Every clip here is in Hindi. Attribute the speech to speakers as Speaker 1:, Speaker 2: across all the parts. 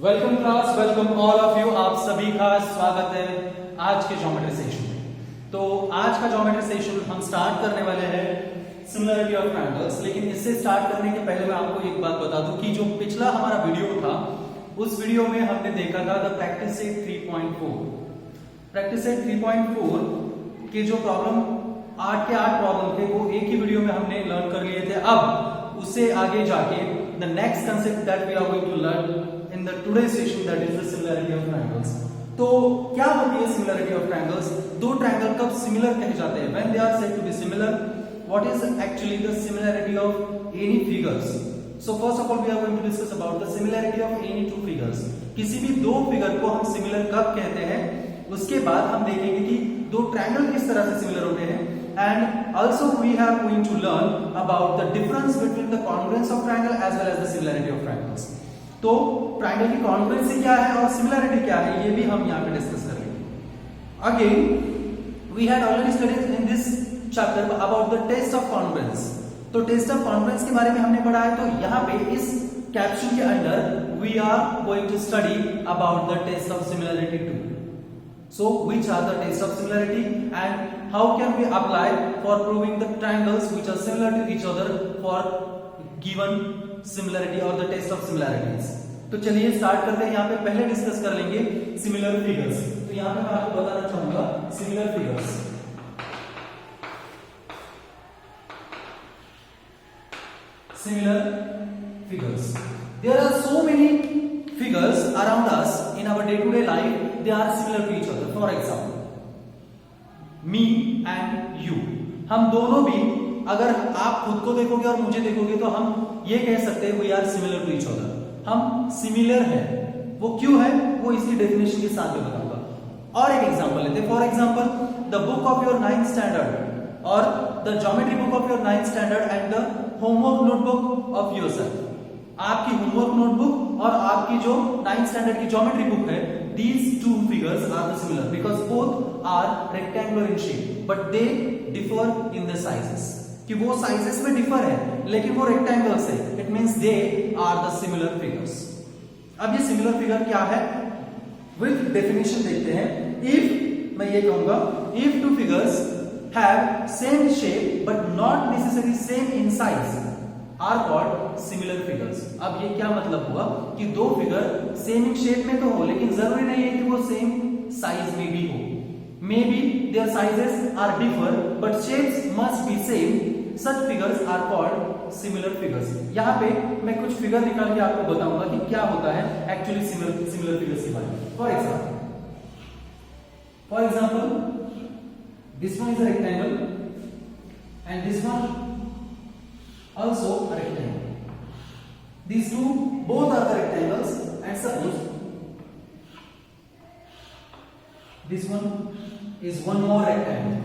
Speaker 1: Welcome class, welcome all of you. आप सभी का स्वागत है आज के ज्योमेट्री सेशन में। तो आज का ज्योमेट्री सेशन हम स्टार्ट करने वाले हैं सिमिलरिटी ऑफ ट्रायंगल्स। लेकिन इससे स्टार्ट करने के पहले मैं आपको एक बात बता दूं कि जो पिछला हमारा वीडियो था उस वीडियो में हमने देखा था the practice set 3.4। Practice set 3.4 के जो प्रॉब्लम 8 के 8 प्रॉब्लम थे वो एक ही वीडियो में हमने लर्न कर लिए थे। अब उससे आगे जाके the next concept that we are going to learn in the today's session, that is the similarity of triangles। तो क्या होती है similarity of triangles? दो ट्रायंगल कब सिमिलर कहे जाते हैं? When they are said to be similar, what is actually the similarity of any figures? So first of all, we are going to discuss about the similarity of any two figures। किसी भी दो फिगर को हम सिमिलर कब कहते हैं, उसके बाद हम देखेंगे कि दो ट्रायंगल किस तरह से सिमिलर होते हैं। And also we are going to learn about the difference between the congruence of triangle as well as the similarity of triangles। तो ट्रायंगल की कॉन्ग्रुएंसी क्या है और सिमिलरिटी क्या है ये भी हम यहाँ पे डिस्कस करेंगे। Again we had already studied in this chapter about the test of congruence. तो टेस्ट ऑफ कॉन्ग्रुएंस के बारे में हमने पढ़ा है। तो यहाँ पे इस कैप्सूल के अंदर we are going to study about the test of similarity too. So which are the tests of similarity and how can we apply for proving the triangles which are similar to each other for given similarity or the test of similarities। तो चलिए स्टार्ट करते हैं। यहाँ पे पहले डिस्कस कर लेंगे सिमिलर फिगर्स। तो यहाँ पे मैं आपको बताना चाहूंगा similar figures. Similar figures, there are so many figures around us in our day-to-day life, they are similar to each other। For example me and you, हम दोनों भी अगर आप खुद को देखोगे और मुझे देखोगे तो हम ये कह सकते हैं we are similar to each other. हम सिमिलर हैं। वो क्यों है वो इसकी डेफिनेशन के साथ में बताऊंगा। और एक एग्जांपल लेते हैं। For example the book of your 9th standard और the geometry book of your 9th standard and the homework notebook of yourself. आपकी होमवर्क नोटबुक और आपकी जो 9th स्टैंडर्ड की ज्योमेट्री बुक है, these two figures are the similar because both are rectangular in shape but they differ in the sizes। कि वो साइजेस में डिफर है लेकिन वो रेक्टेंगल्स है। It means they are the similar figures. अब ये सिमिलर फिगर क्या है विद डेफिनेशन देखते हैं। इफ मैं ये कहूंगा if two figures have same shape but not necessary same in size are called similar figures. अब ये क्या मतलब हुआ कि दो फिगर सेम इन शेप में तो हो लेकिन जरूरी नहीं है कि वो सेम साइज में भी हो। Maybe their sizes are differ but shapes must be same। Such figures are called similar figures। यहाँ पे मैं कुछ फिगर निकाल के आपको बताऊंगा कि क्या होता है एक्चुअली सिमिलर फिगर्स के बारे में। For example this one is a rectangle and this one also a rectangle। These two both are the rectangles and suppose this one is one more rectangle।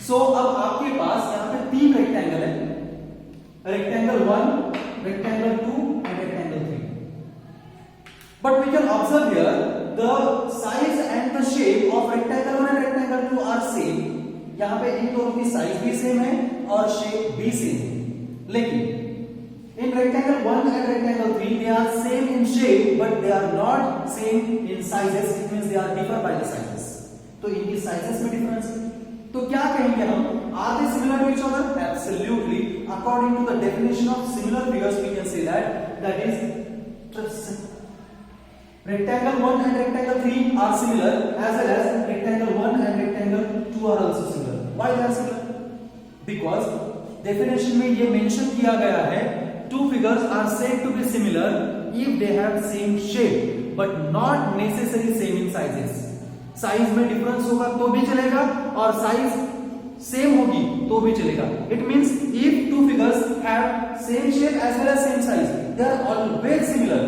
Speaker 1: So अब आपके पास यहाँ पे 3 रेक्टेंगल है, rectangle 1, rectangle 2 and rectangle 3। But we can observe here the size and the shape of rectangle 1 and rectangle 2 are same। यहाँ पे इन दोनों की साइज भी सेम है और शेप भी सेम है। लेकिन in rectangle 1 and rectangle 3 they are same in shape but they are not same in sizes। It means they are differ by the sizes। तो इनकी साइजेस में डिफरेंस है। तो क्या कहेंगे हम are they similar to each other? Absolutely. According to the definition of similar figures we can say that is rectangle 1 and rectangle 3 are similar as well as rectangle 1 and rectangle 2 are also similar। Why they are similar? Because definition में ये मेंशन किया गया है two figures are said to be similar if they have same shape but not necessarily same in sizes। Size में डिफरेंस होगा तो भी चलेगा और साइज सेम होगी तो भी चलेगा। It means if two figures have same shape as well as same size they are always similar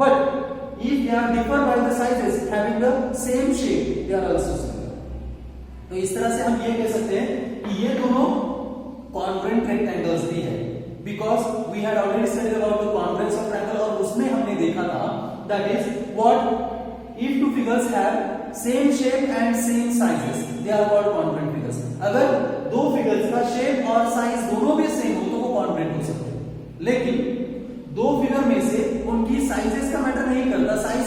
Speaker 1: but if they are differ by the sizes having the same shape they are also similar। तो इस तरह से हम ये कह सकते हैं कि ये दोनों congruent rectangles भी है because we had already studied about the congruence of triangle और उसमें हमने देखा था that is what if two figures have same shape and same sizes they are called congruent figures। अगर दो फिगर्स का शेप और साइज दोनों भी सेम हो तो वो congruent हो सकते हैं। लेकिन दो फिगर में से उनकी साइजेस का मैटर नहीं करता, साइज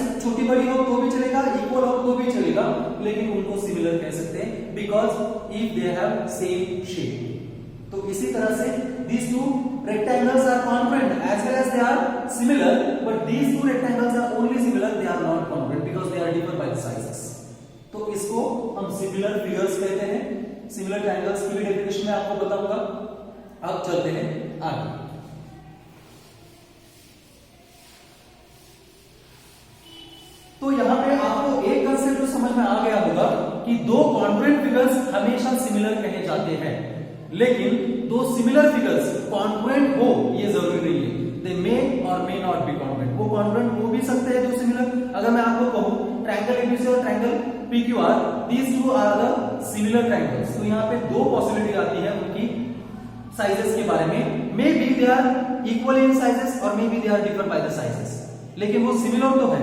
Speaker 1: बड़ी हो तो भी चलेगा, इक्वल हो तो भी चलेगा, लेकिन उनको सिमिलर कह सकते हैं because if they have same shape. तो इसी तरह से these two rectangles are congruent as well as they are similar, but these two rectangles are only similar, they are not congruent because they are different by the sizes। तो इसको हम सिमिलर फिगर्स कहते हैं। सिमिलर ट्रायंगल्स की भी डेफिनेशन में आपको पता होगा। अब चलते हैं आगे। तो यहां पे आपको एक कंसेप्ट तो समझ में आ गया होगा कि दो कॉन्ग्रुएंट फिगर्स हमेशा सिमिलर कहे जाते हैं, लेकिन दो सिमिलर फिगर्स कॉन्ग्रुएंट हो ये जरूरी नहीं है। दे मे और मे नॉट बी कॉन्ग्रुएंट। वो कॉन्ग्रुएंट हो भी सकते हैं दो सिमिलर। अगर मैं आपको कहूं ट्रायंगल एबीसी और triangle PQR, these two are the similar triangles, तो यहां पे दो पॉसिबिलिटी आती है उनकी साइजेस के बारे में। May be they are equal in sizes और may be they are different by the sizes, लेकिन वो सिमिलर तो है।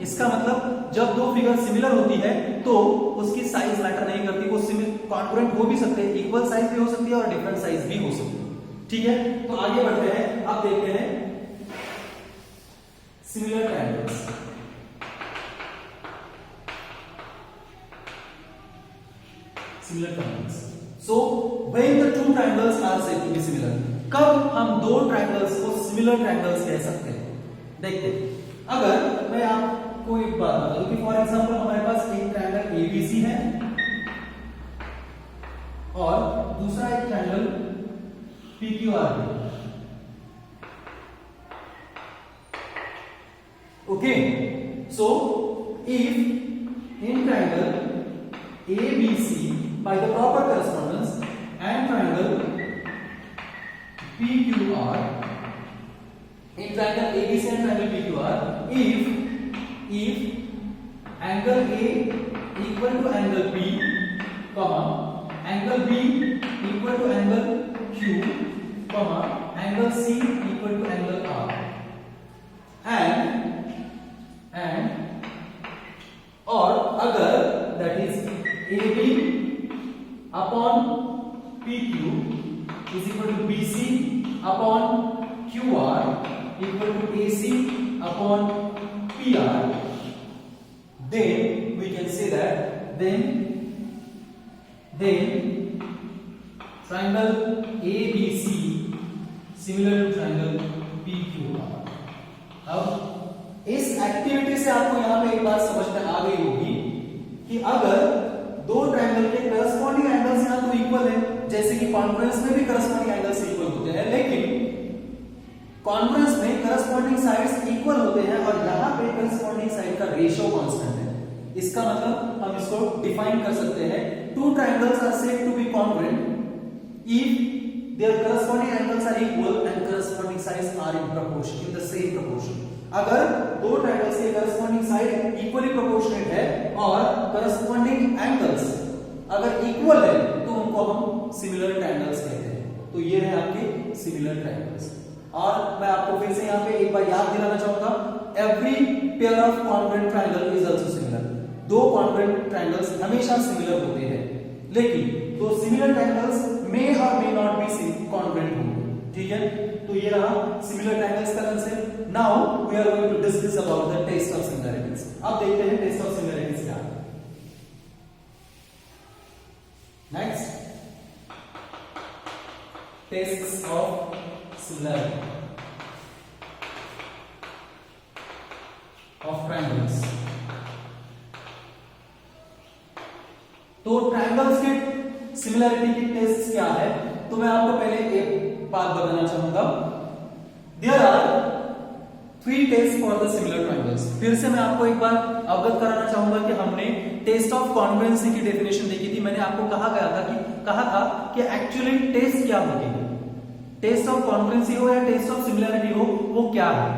Speaker 1: इसका मतलब जब दो फिगर सिमिलर होती है तो उसकी साइज मैटर नहीं करती, वो कॉन्ग्रुएंट हो भी सकते हैं, इक्वल साइज भी हो सकती है और डिफरेंट साइज भी हो सकती है। ठीक है, तो आगे बढ़ते हैं। अब देखते हैं similar triangles. Similar triangles, so when the two triangles are said to be similar, कब हम दो ट्रायंगल्स को सिमिलर ट्रायंगल्स कह सकते हैं? देखते हैं। अगर मैं आपको एक बात बता दूं कि फॉर एग्जांपल हमारे पास एक ट्रायंगल एबीसी है और दूसरा एक ट्रायंगल पीक्यूआर है। Okay, so if in triangle ABC by the proper correspondence and triangle PQR, in triangle ABC and triangle PQR, if angle A equal to angle B, comma angle B equal to angle Q, comma angle C equal to angle R, and or अगर that is AB upon PQ is equal to BC upon QR equal to AC upon PR, then we can say that then triangle ABC similar to triangle PQR। अब इस एक्टिविटी से आपको यहां पे एक बात समझ में आ गई होगी कि अगर दो ट्रायंगल के करस्पॉन्डिंग एंगल्स यहां तो इक्वल है, जैसे कि कॉन्फ्रेंस में भी करस्पॉन्डिंग एंगल्स इक्वल होते हैं, लेकिन कॉन्फ्रेंस में करस्पॉन्डिंग साइड्स इक्वल होते हैं और यहां पे करस्पॉन्डिंग साइड का रेशियो कांस्टेंट है। इसका मतलब हम इसको डिफाइन कर सकते हैं, two triangles are said to be congruent if their corresponding angles are equal and corresponding sides are in proportion, in the same proportion. अगर दो ट्रायंगल्स के करस्पॉन्डिंग साइड इक्वली प्रोपोर्शनेट है और करस्पॉन्डिंग एंगल्स अगर इक्वल है तो उनको हम सिमिलर ट्रायंगल्स कहते हैं। तो ये है आपके सिमिलर ट्रायंगल्स। और मैं आपको फिर से यहाँ पे एक बार याद दिलाना चाहूंगा, every pair of congruent triangle is also similar. दो कॉन्ग्रुएंट ट्रायंगल्स हमेशा सिमिलर होते हैं, लेकिन दो सिमिलर ट्रायंगल्स मे और मे नॉट बी कॉन्ग्रुएंट होंगे। ठीक है, तो ये रहा सिमिलर ट्रायंगल्स का concept. Now we are going to discuss about the test of similarities. अब देखते हैं टेस्ट ऑफ सिमिलैरिटीज क्या है। Next, tests of similarity of triangles. तो ट्रायंगल्स के सिमिलैरिटी की टेस्ट क्या है, तो मैं आपको पहले एक बात बताना चाहूंगा। There are 3 test for the similar triangles. फिर से मैं आपको एक बार अवगत कराना चाहूंगा कि हमने टेस्ट ऑफ कॉन्ग्रुएंसी की डेफिनेशन देखी थी। मैंने आपको कहा था कि एक्चुअली टेस्ट क्या होती है, टेस्ट ऑफ कॉन्ग्रुएंसी हो या टेस्ट ऑफ सिमिलैरिटी हो, वो क्या है।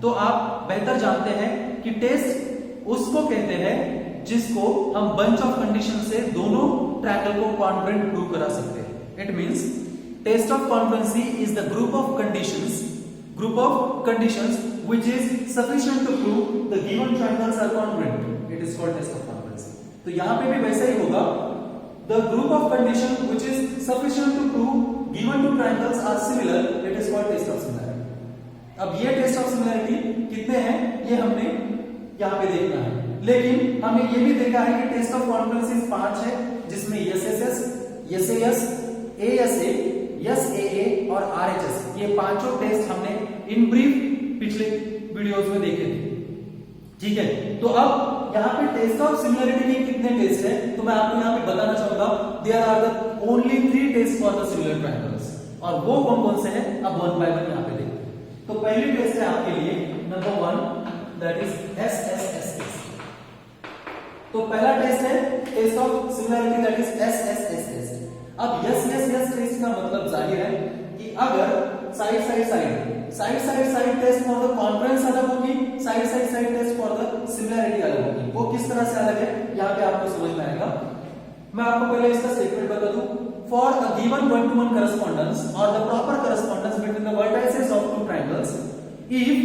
Speaker 1: तो आप बेहतर जानते हैं कि टेस्ट उसको कहते हैं जिसको हम बंच ऑफ कंडीशन से दोनों ट्रायंगल को कॉन्ग्रुएंट प्रूव करा सकते हैं। It means test of congruency is the group of conditions which is sufficient to prove the given triangles are congruent. It is called test of congruency. तो यहां पे भी वैसा ही होगा, the group of condition which is sufficient to prove given two triangles are similar, it is called test of similarity. अब ये टेस्ट ऑफ सिमिलैरिटी कितने हैं ये हमने यहाँ पे देखना है। लेकिन हमने ये भी देखा है कि टेस्ट ऑफ कॉन्फ्रेंसेस 5 है, जिसमें एसएसएस, एसएएस, एएसए, एसएए और आरएचएस, ये पांचों टेस्ट हमने इन ब्रीफ पिछले वीडियोस में देखे थे। ठीक है, तो अब यहाँ पे टेस्ट ऑफ सिमिलरिटी के कितने टेस्ट है, तो मैं आपको यहाँ पे बताना चाहूंगा। There are the only 3 test for the similar triangles, और वो कौन कौन से हैं, अब वन बाय वन यहाँ पे देखते हैं। तो पहली टेस्ट है आपके लिए number 1, that is SSS test. तो पहला टेस्ट है test of similarity, that is SSS test. अब एसएसएस टेस्ट का मतलब जाहिर है कि अगर side test for the congruence अलग होगी, side test for the similarity अलग होगी। वो किस तरह से अलग है यहाँ पे आपको समझ में आएगा। मैं आपको पहले इसका स्टेटमेंट बता दूं। For a given 1-to-1 correspondence or the proper correspondence between the vertices of two triangles, if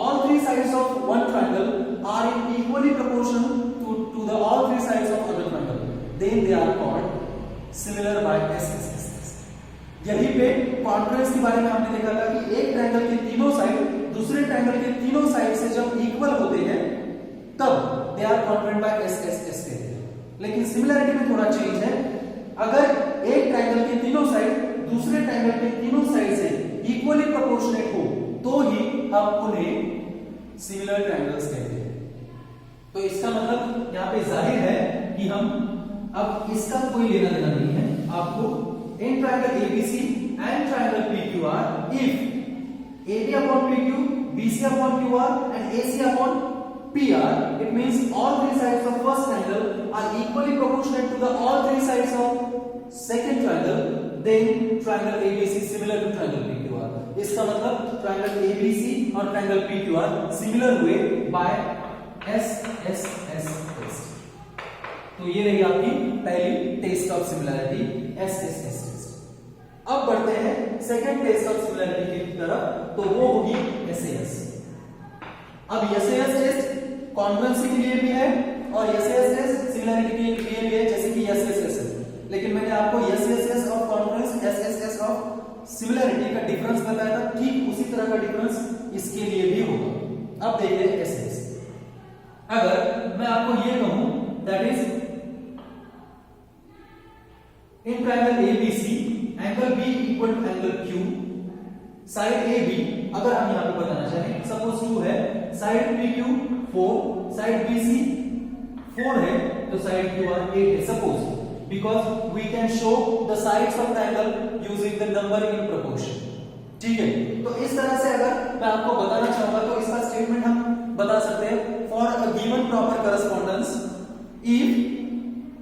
Speaker 1: all 3 sides of one triangle are in equally proportion to the all 3 sides of other triangle, then they are called similar by SSS test। यहीं पे कॉन्फ्रेंस के बारे में हमने देखा था कि एक ट्रायंगल के तीनों साइड दूसरे ट्रायंगल के तीनों साइड से जब इक्वल होते हैं तब they are congruence by SSS कहते हैं। लेकिन सिमिलरिटी में थोड़ा चेंज है। अगर एक ट्रायंगल के तीनों साइड दूसरे ट्रायंगल के तीनों साइड से इक्वली प्रोपोर्शनेट हो तो ही हम उन्हें सिमिलर ट्रायंगल्स कहते हैं। तो इसका मतलब यहाँ पे जाहिर है कि हम अब इसका कोई लेना देना नहीं है आपको। In triangle ABC and triangle PQR, if AB upon PQ, BC upon QR and AC upon PR, it means all 3 sides of first triangle are equally proportionate to the all 3 sides of second triangle, then triangle ABC is similar to triangle PQR। इसका मतलब triangle ABC और triangle PQR similar हुए by SSS test। तो ये रही आपकी पहली test of similarity, SSS test. अब बढ़ते हैं सेकंड टेस्ट ऑफ सिमिलरिटी की तरफ, तो वो होगी SAS। अब SAS टेस्ट कॉन्फ्रेंस के लिए भी है और SAS टेस्ट सिमिलरिटी के लिए भी है, जैसे कि SSS है। लेकिन मैंने आपको SSS of conference, SSS of similarity का डिफरेंस बताया था, ठीक उसी तरह का डिफरेंस इसके लिए भी होगा। अब देखिए SS। अगर मैं आपको ये कहूं that is in triangle ABC angle B equal to angle Q, side AB अगर हम यहां पे बताना चाहें, सपोज 2 है, साइड PQ 4, साइड BC 4 है, तो साइड QR 8 है, suppose, because we can show the sides of triangle using the number in proportion. ठीक है, तो इस तरह से अगर मैं आपको बताना चाहूंगा तो इसका स्टेटमेंट हम बता सकते हैं। For a given proper correspondence, if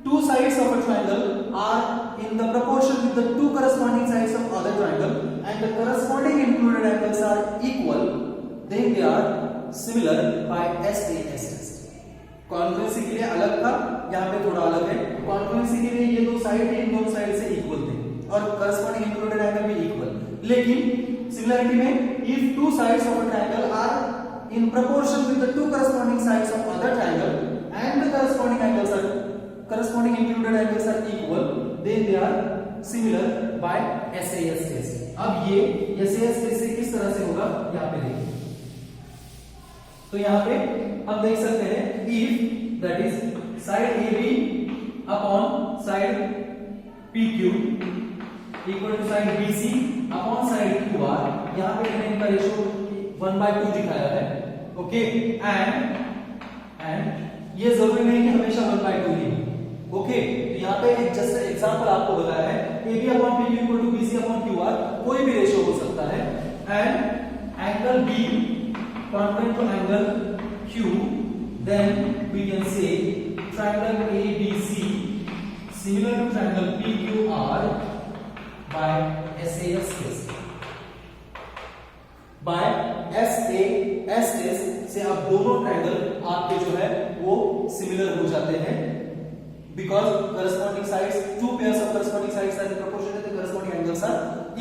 Speaker 1: 2 sides of a triangle are in the proportion with the 2 corresponding sides of other triangle and the corresponding included angles are equal, then they are similar by SAS test। कॉन्फ्रेंसी के लिए अलग था, यहाँ पे थोड़ा अलग है। कॉन्फ्रेंसी के लिए ये 2 साइड इन दोनों साइड से इक्वल थे और corresponding included angle भी इक्वल। लेकिन सिमिलरिटी में if 2 sides of a triangle are in proportion with the 2 corresponding sides of other triangle and the corresponding included angles are equal, then they are similar by SAS test। अब ये SAS test से किस तरह से होगा यहाँ पे देखिए। तो यहाँ पे हम देख सकते हैं if that is side AB upon side PQ equal to side BC upon side QR, यहाँ पे मैंने इनका रेशियो 1/2 दिखाया है। ओके, एंड ये जरूरी नहीं कि हमेशा 1/2 ही। ओके, तो यहाँ पे एक जस्ट एग्जांपल आपको बताया है, AB upon PQ equal to BC upon QR, कोई भी रेशियो हो सकता है, and angle B congruent to angle Q, then we can say triangle ABC similar to triangle PQR by SAS test। by SAS test से आप दोनों ट्रायंगल आपके जो है वो सिमिलर हो जाते हैं, because corresponding sides, 2 pairs of corresponding sides are in proportion and the corresponding angles are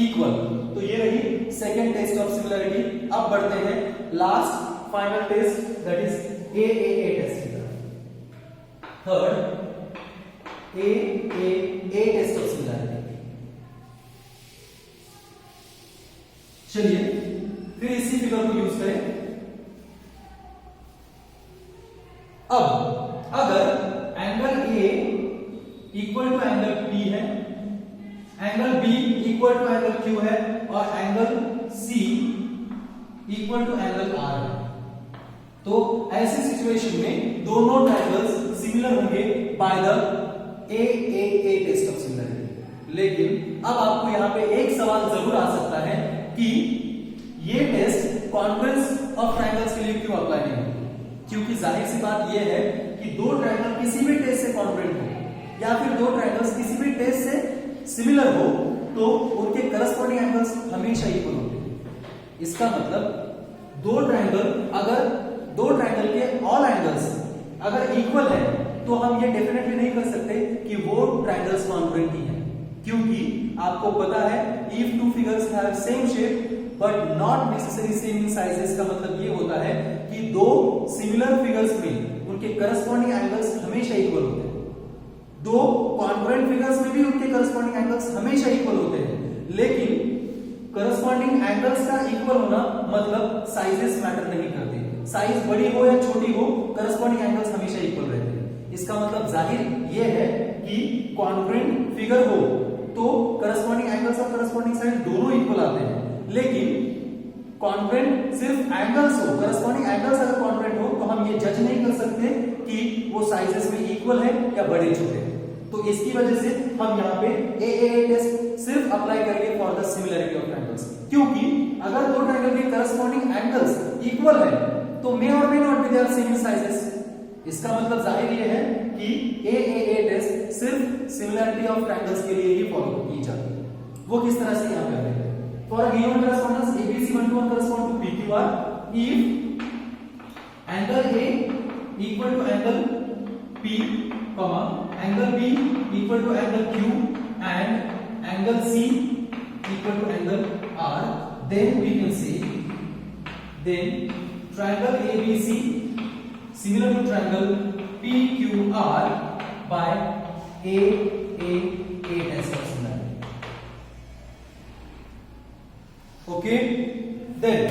Speaker 1: equal। तो ये रही सेकंड टेस्ट ऑफ सिमिलरिटी। अब बढ़ते हैं last final test, that is AAA test की तरफ। Third AAA test of similarity. चलिए फिर इसी फिगर को यूज करें। अब अगर angle A equal to angle P है, angle B equal to angle Q है और angle C equal to angle R है, तो ऐसी सिचुएशन में दोनों ट्रायंगल्स सिमिलर होंगे by the AAA test of similarity. लेकिन अब आपको यहां पे एक सवाल जरूर आ सकता है कि ये टेस्ट कॉन्फ्रेंस ऑफ ट्रायंगल्स के लिए क्यों अप्लाई नहीं होती, क्योंकि जाहिर सी बात ये है कि दो ट्रायंगल किसी भी टेस्ट से कॉन्फ्रेंट हो या फिर दो ट्रायंगल्स किसी भी टेस्ट से सिमिलर हो तो उनके करस्पॉन्डिंग एंगल्स हमेशा इक्वल होते हैं। इसका मतलब दो ट्रायंगल के ऑल एंगल्स अगर इक्वल है तो हम ये डेफिनेटली नहीं कर सकते कि वो ट्रायंगल्स कॉन्फ्रेंट ही हैं, क्योंकि आपको पता है if two figures have same shape but not necessary same in sizes का मतलब ये होता है कि दो सिमिलर फिगर्स में उनके करस्पॉन्डिंग एंगल्स हमेशा इक्वल होते हैं, दो कॉन्फ्रेंट फिगर्स में भी उनके करस्पॉन्डिंग एंगल्स हमेशा इक्वल होते हैं, लेकिन करस्पॉन्डिंग एंगल्स का इक्वल होना मतलब साइजेस मैटर नहीं करते, साइज बड़ी हो या छोटी हो करस्पॉन्डिंग एंगल्स हमेशा इक्वल रहते हैं। इसका मतलब जाहिर यह है कि कॉन्फ्रेंट फिगर हो तो करस्पॉन्डिंग एंगल्स और करस्पॉन्डिंग साइड दोनों इक्वल आते हैं, लेकिन कॉन्फ्रेंट सिर्फ एंगल्स हो, करस्पॉन्डिंग एंगल्स अगर कॉन्फ्रेंट हो तो हम ये जज नहीं कर सकते कि वो साइजेस में इक्वल है या बड़े छोटे। तो इसकी वजह से हम यहाँ पे AAA टेस्ट सिर्फ अप्लाई करेंगे for the similarity of triangles, क्योंकि अगर दो ट्रायंगल के करस्पॉन्डिंग एंगल्स इक्वल है तो मे और may not be their same sizes. इसका मतलब जाहिर ये है कि AAA टेस्ट सिर्फ सिमिलरिटी ऑफ ट्रायंगल्स के लिए ही फॉलो की जाती है। वो किस तरह से यहाँ पे आएगा? For a given correspondence ABC121 correspond to PQR if angle A equal to angle P, angle B equal to angle Q and angle C equal to angle R, then we can say then triangle ABC similar to triangle PQR by AAA test of similarity. Okay then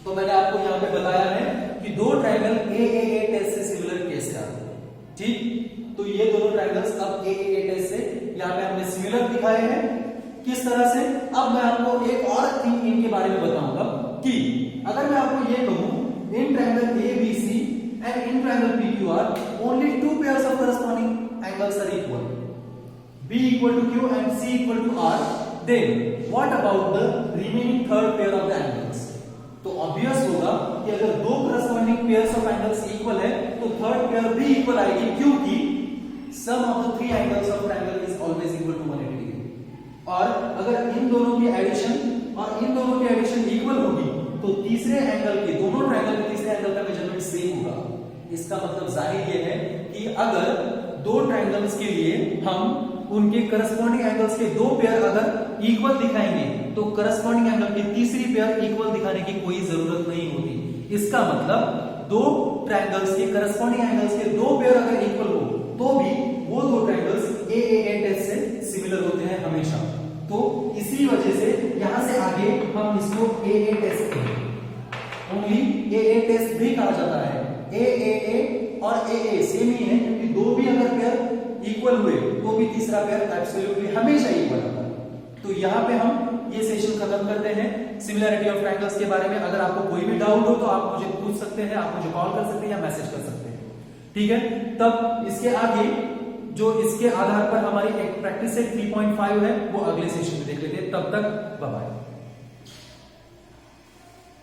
Speaker 1: तो मैंने आपको यहां पे बताया है कि दो ट्रायंगल AAA टेस्ट से सिमिलर कैसे आते हैं, ठीक। तो ये दोनों ट्रायंगल्स अब AAA टेस्ट से यहां पे हमने सिमिलर दिखाए हैं। किस तरह से? अब मैं आपको एक और थिंग इनके बारे में बताऊंगा कि अगर मैं आपको ये कहूं in triangle ABC and in triangle PQR only two pairs of corresponding angles are equal, B equal to Q and C equal to R, then what about the remaining third pair of the angles? तो ऑब्वियस होगा कि अगर दो corresponding pairs of angles equal है तो थर्ड पेयर भी इक्वल आएगी, क्योंकि sum of the three angles of triangle is always equal to 180 degree. और अगर इन दोनों की एडिशन और इन दोनों की एडिशन इक्वल होगी तो तीसरे एंगल के दोनों ट्रायंगल के तीसरे एंगल का मेजरमेंट सेम होगा। इसका मतलब जाहिर ये है कि अगर दो ट्रायंगल्स के लिए हम उनके करस्पॉन्डिंग एंगल्स के दो पेयर अगर इक्वल दिखाएंगे तो करस्पॉन्डिंग एंगल की तीसरी पेयर इक्वल दिखाने की कोई जरूरत नहीं होती। इसका मतलब दो ट्रायंगल्स के करस्पॉन्डिंग एंगल्स के दो पेयर अगर इक्वल हो तो भी वो दो ट्रायंगल्स AAA टेस्ट से सिमिलर होते हैं हमेशा। तो इसी वजह से यहां से आगे हम इसको AA test only AA test भी कहा जाता है। AAA और AA सेम ही है, क्योंकि दो भी अगर पेयर इक्वल हुए तो भी तीसरा पेयर एब्सोल्युटली हमेशा इक्वल होता है। तो यहां पे हम ये सेशन खत्म करते हैं सिमिलरिटी ऑफ ट्रायंगल्स के बारे में। अगर आपको कोई भी डाउट हो तो आप मुझे पूछ सकते हैं, आप मुझे कॉल कर सकते हैं या मैसेज कर सकते हैं, ठीक है। तब इसके आगे जो इसके आधार पर हमारी एक प्रैक्टिस सेट 3.5 है वो अगले सेशन में देख लेते हैं। तब तक बाय बाय।